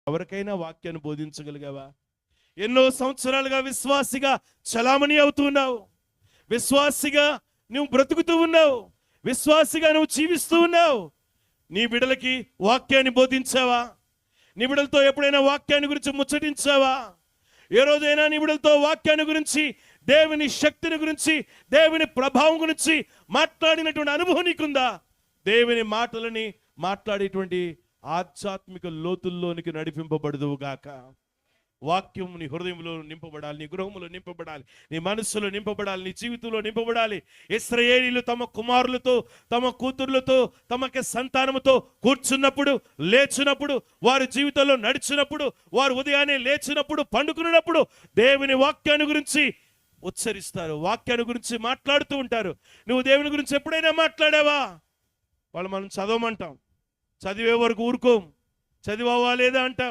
ఎవరికైనా వాక్యాన్ని బోధించగలిగావా? ఎన్నో సంవత్సరాలుగా విశ్వాసిగా చలామణి అవుతున్నావు, విశ్వాసిగా నువ్వు బ్రతుకుతూ ఉన్నావు, విశ్వాసిగా నువ్వు జీవిస్తూ ఉన్నావు. నీ బిడ్డలకి వాక్యాన్ని బోధించావా? నీ బిడ్డలతో ఎప్పుడైనా వాక్యాన్ని గురించి ముచ్చటించావా? ఏ రోజైనా నీ బిడ్డలతో వాక్యాన్ని గురించి, దేవుని శక్తిని గురించి, దేవుని ప్రభావం గురించి మాట్లాడినటువంటి అనుభవం నీకుందా? దేవుని మాటలని మాట్లాడేటువంటి ఆధ్యాత్మిక లోతుల్లోనికి నడిపింపబడదువు గాక. వాక్యం నీ హృదయంలో నింపబడాలి, నీ గృహంలో నింపబడాలి, నీ మనస్సులో నింపబడాలి, నీ జీవితంలో నింపబడాలి. ఇశ్రాయేలీయులు తమ కుమారులతో, తమ కూతుర్లతో, తమకి సంతానముతో కూర్చున్నప్పుడు, లేచినప్పుడు, వారి జీవితంలో నడిచినప్పుడు, వారు ఉదయాన్నే లేచినప్పుడు, పండుకున్నప్పుడు దేవుని వాక్యాన్ని గురించి ఉచ్చరిస్తారు, వాక్యాన్ని గురించి మాట్లాడుతూ ఉంటారు. నువ్వు దేవుని గురించి ఎప్పుడైనా మాట్లాడావా? వాళ్ళు మనం చదవమంటాం, చదివే వరకు ఊరుకోం, చదివావా లేదా అంటాం.